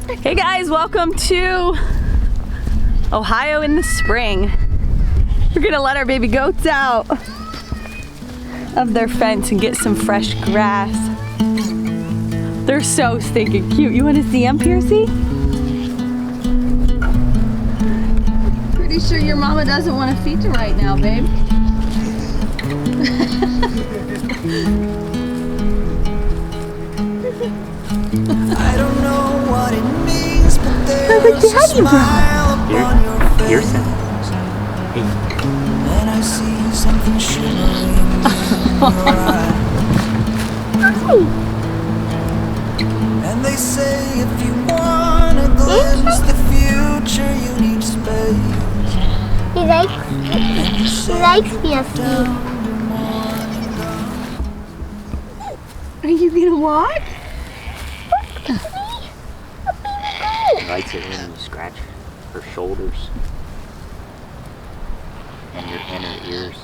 Hey guys, welcome to Ohio in the spring. We're gonna let our baby goats out of their fence and get some fresh grass. They're so stinking cute. You wanna see them, Piercy? Pretty sure your mama doesn't want to feed you right now, babe. I don't know what it means, but there's a smile upon your face. And I see something shimmering in your eyes. And they say if you want to glimpse the future, you need space. He likes me asleep. Are you gonna walk? He likes it when you scratch her shoulders and your inner ears.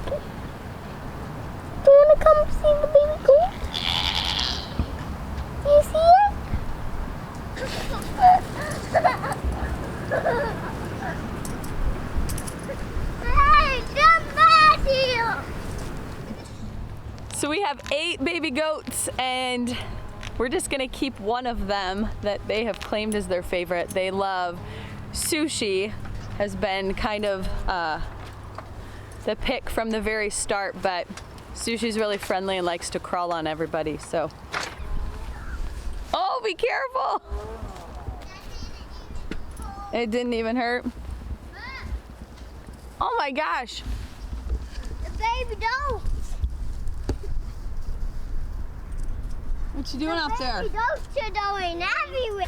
Do you want to come see the baby goat? Do you see it? Hey, come back here! So we have 8 baby goats and we're just gonna keep one of them that they have claimed as their favorite. They love Sushi, has been kind of the pick from the very start, but Sushi's really friendly and likes to crawl on everybody, so. Oh, be careful! It didn't even hurt. Oh my gosh. The baby goat! What you doing out there? Baby goats are going everywhere.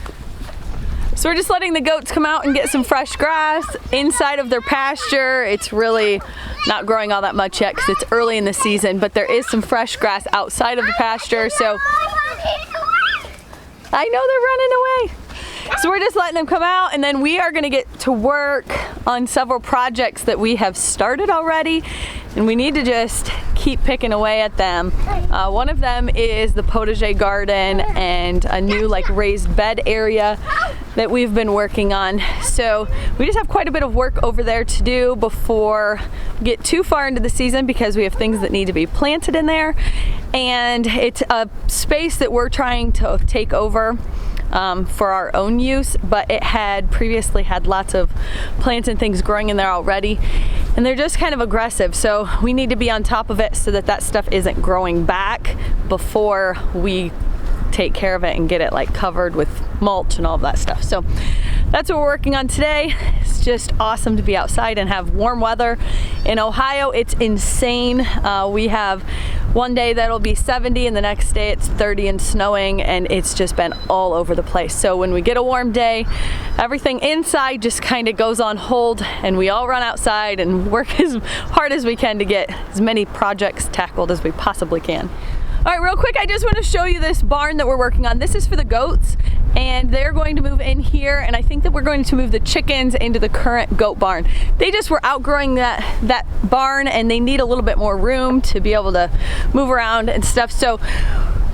So we're just letting the goats come out and get some fresh grass inside of their pasture. It's really not growing all that much yet because it's early in the season, but there is some fresh grass outside of the pasture. So I know they're running away. So we're just letting them come out, and then we are gonna get to work on several projects that we have started already, and we need to just keep picking away at them. One of them is the potager garden and a new like raised bed area that we've been working on. So we just have quite a bit of work over there to do before we get too far into the season because we have things that need to be planted in there. And it's a space that we're trying to take over for our own use, but it had previously had lots of plants and things growing in there already, and they're just kind of aggressive, so we need to be on top of it so that that stuff isn't growing back before we take care of it and get it like covered with mulch and all of that stuff. So that's what we're working on today. It's just awesome to be outside and have warm weather. In Ohio, it's insane. We have one day that'll be 70 and the next day it's 30 and snowing, and it's just been all over the place. So when we get a warm day, everything inside just kind of goes on hold and we all run outside and work as hard as we can to get as many projects tackled as we possibly can. All right, real quick, I just want to show you this barn that we're working on. This is for the goats, and they're going to move in here, and I think that we're going to move the chickens into the current goat barn. They just were outgrowing that barn, and they need a little bit more room to be able to move around and stuff. So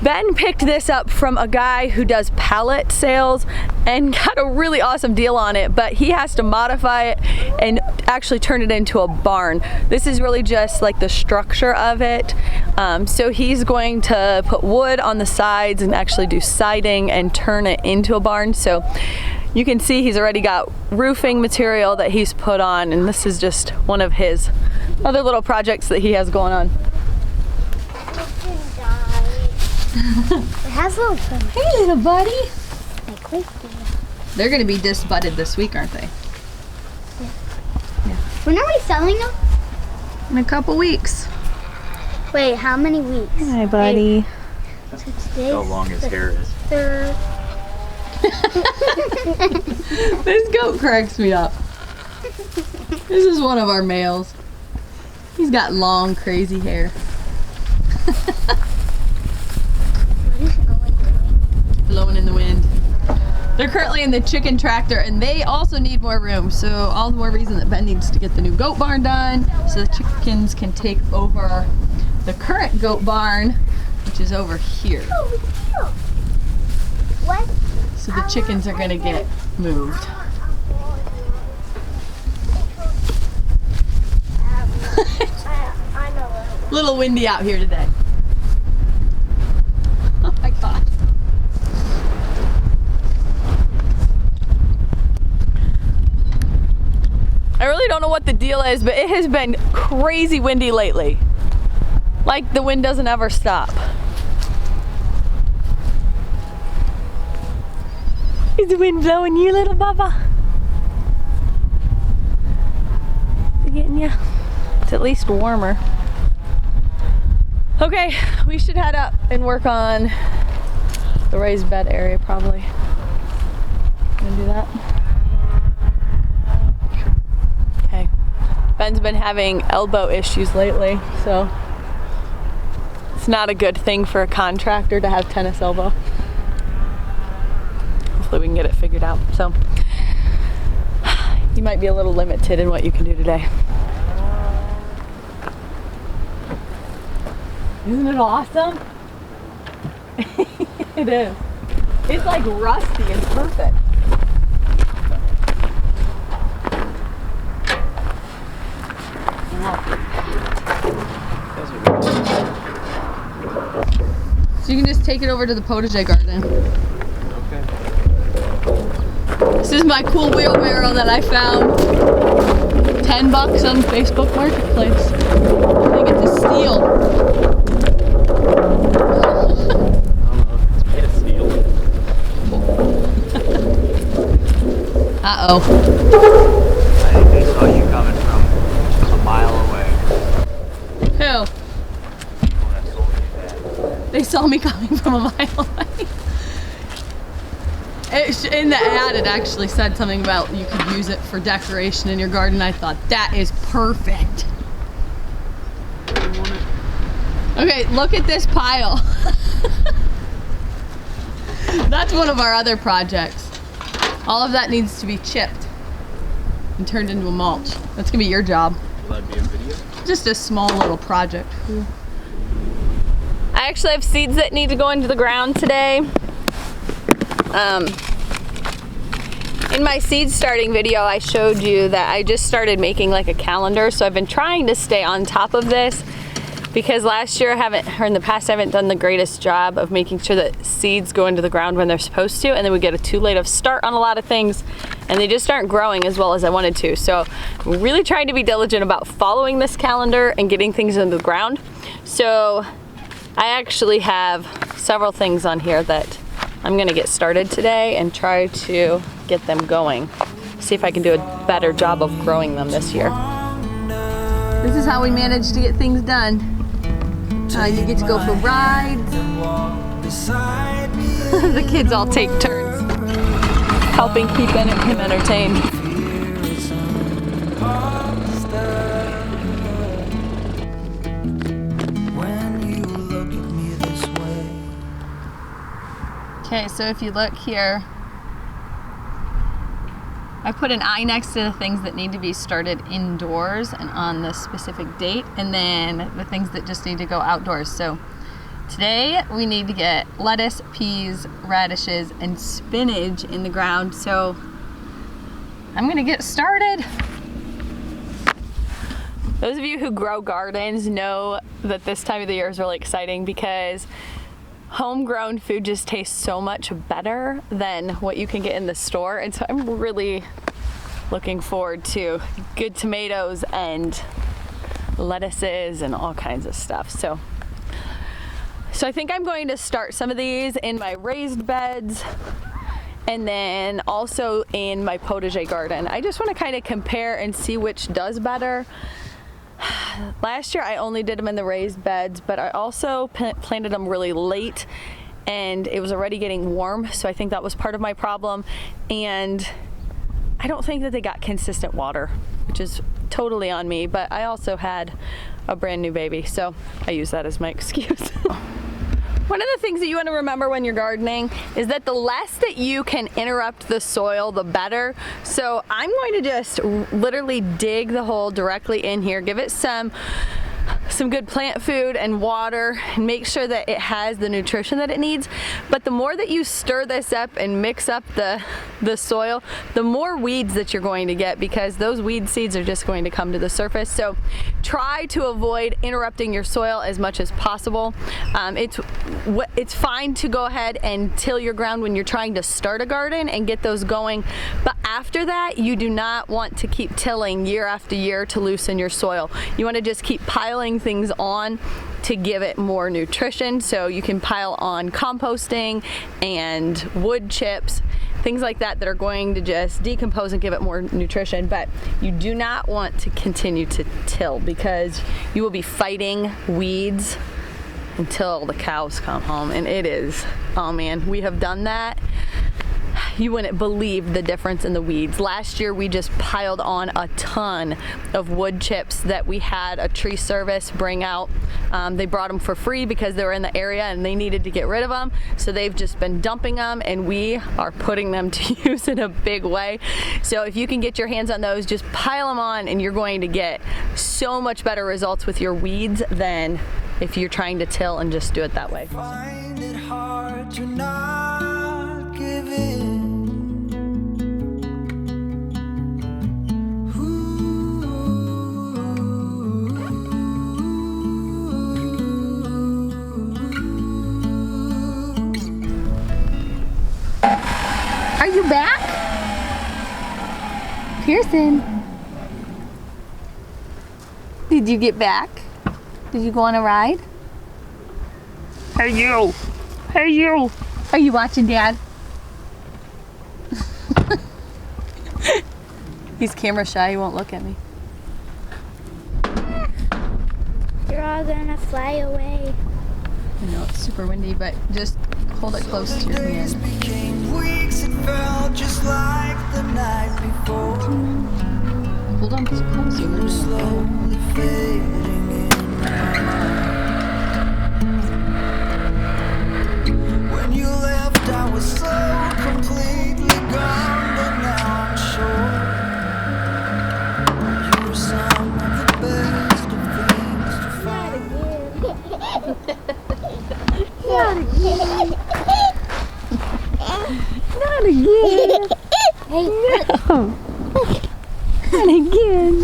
Ben picked this up from a guy who does pallet sales and got a really awesome deal on it, but he has to modify it and actually turn it into a barn. This is really just like the structure of it. So he's going to put wood on the sides and actually do siding and turn it into a barn. So you can see he's already got roofing material that he's put on, and this is just one of his other little projects that he has going on. It has little fun. Hey little buddy. Like wait. They're gonna be disbudded this week, aren't they? Yeah. When are we selling them? In a couple weeks. Wait, how many weeks? Hi buddy. How long his hair is. Third. This goat cracks me up. This is one of our males. He's got long, crazy hair. Blowing in the wind. They're currently in the chicken tractor, and they also need more room, so all the more reason that Ben needs to get the new goat barn done so the chickens can take over the current goat barn which is over here. What? So the chickens are gonna get moved. I know. Little windy out here today. Oh my god. I really don't know what the deal is, but it has been crazy windy lately. Like the wind doesn't ever stop. Is the wind blowing you, little Bubba? Is it getting you? It's at least warmer. Okay, we should head up and work on the raised bed area probably. Gonna do that? Okay. Ben's been having elbow issues lately, so it's not a good thing for a contractor to have tennis elbow. Hopefully we can get it figured out. So you might be a little limited in what you can do today. Isn't it awesome? It is. It's like rusty and perfect. So you can just take it over to the potager garden. Okay. This is my cool wheelbarrow that I found. $10 on Facebook Marketplace. I get to steal. Uh-oh. I think they saw you coming from a mile away. Who? Oh, that sold me bad. They saw me coming from a mile away. In the ad, it actually said something about you could use it for decoration in your garden. I thought, that is perfect. Okay, look at this pile. That's one of our other projects. All of that needs to be chipped and turned into a mulch. That's gonna be your job. Will that be a video? Just a small little project. I actually have seeds that need to go into the ground today. In my seed starting video, I showed you that I just started making like a calendar. So I've been trying to stay on top of this because last year or in the past, I haven't done the greatest job of making sure that seeds go into the ground when they're supposed to, and then we get a too late of start on a lot of things, and they just aren't growing as well as I wanted to. So I'm really trying to be diligent about following this calendar and getting things into the ground. So I actually have several things on here that I'm gonna get started today and try to get them going. See if I can do a better job of growing them this year. This is how we manage to get things done. You get to go for rides. The kids all take turns helping keep him entertained. Okay, so if you look here, I put an eye next to the things that need to be started indoors and on this specific date, and then the things that just need to go outdoors. So today we need to get lettuce, peas, radishes, and spinach in the ground. So I'm gonna get started. Those of you who grow gardens know that this time of the year is really exciting because homegrown food just tastes so much better than what you can get in the store. And so I'm really looking forward to good tomatoes and lettuces and all kinds of stuff. So I think I'm going to start some of these in my raised beds and then also in my potager garden. I just want to kind of compare and see which does better. Last year I only did them in the raised beds, but I also planted them really late and it was already getting warm, so I think that was part of my problem. And I don't think that they got consistent water, which is totally on me, but I also had a brand new baby, so I use that as my excuse. One of the things that you want to remember when you're gardening is that the less that you can interrupt the soil, the better. So I'm going to just literally dig the hole directly in here, give it some some good plant food and water and make sure that it has the nutrition that it needs. But the more that you stir this up and mix up the soil, the more weeds that you're going to get, because those weed seeds are just going to come to the surface. So try to avoid interrupting your soil as much as possible. It's fine to go ahead and till your ground when you're trying to start a garden and get those going, but after that you do not want to keep tilling year after year to loosen your soil. You want to just keep piling things on to give it more nutrition. So you can pile on composting and wood chips, things like that are going to just decompose and give it more nutrition. But you do not want to continue to till, because you will be fighting weeds until the cows come home. And it is, oh man, we have done that. You wouldn't believe the difference in the weeds. Last year we just piled on a ton of wood chips that we had a tree service bring out. They brought them for free because they were in the area and they needed to get rid of them. So they've just been dumping them, and we are putting them to use in a big way. So if you can get your hands on those, just pile them on, and you're going to get so much better results with your weeds than if you're trying to till and just do it that way. Find it hard to not give in. Are you back? Pearson, did you get back? Did you go on a ride? Hey you! Hey you! Are you watching Dad? He's camera shy, he won't look at me. You're all gonna fly away. I know it's super windy, but just hold it close to your Days hand. became weeks, it felt just like the night before. Hold on closer. You were slowly fading in my mind. When you left, I was so completely gone, but now I'm sure you were some of the best of things to find. Not again. Not again. Hey, Not again.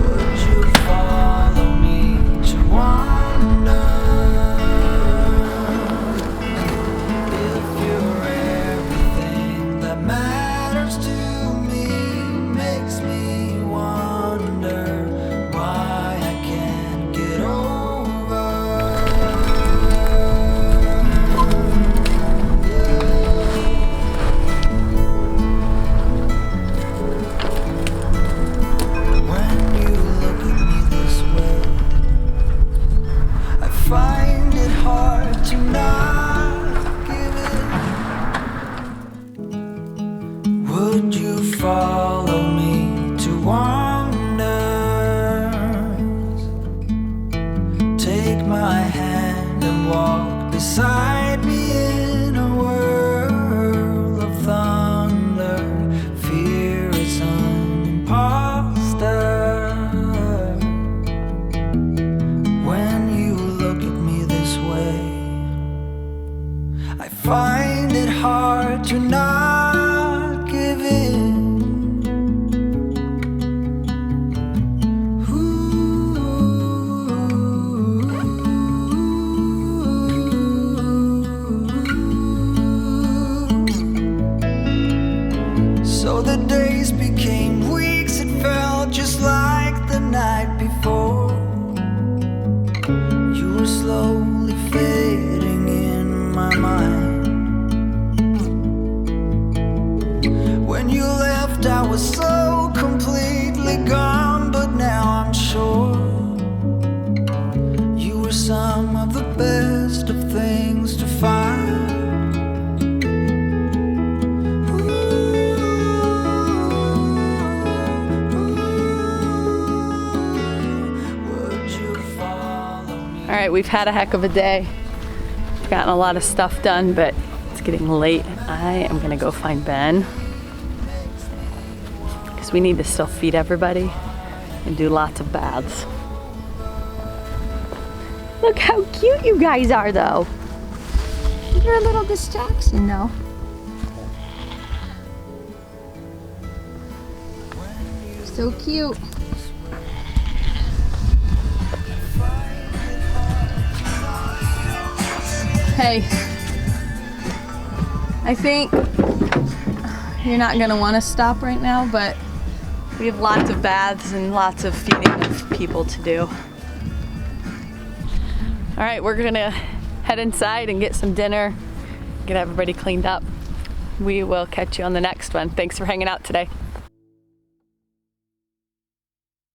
Would you follow me to wander? If you're everything that matters to me, makes me wonder why I can't get over. When you look at me this way, I find it hard to not give in. Would you follow me to wonders? Take my hand and walk beside me in a world of thunder. Fear is an imposter. When you look at me this way, I find it hard to not give in. So the days became weeks, it felt just like the night before. You were slowly fading in my mind. When you left, I was so completely gone, but now I'm sure you were some of the best of things to find. Would you follow me? All right, right, we've had a heck of a day. We've gotten a lot of stuff done, but it's getting late. I am gonna go find Ben, because we need to still feed everybody and do lots of baths. Look how cute you guys are though. You're a little distraction though. So cute. Hey, I think you're not gonna want to stop right now, but we have lots of baths and lots of feeding of people to do. All right, we're gonna head inside and get some dinner, get everybody cleaned up. We will catch you on the next one. Thanks for hanging out today.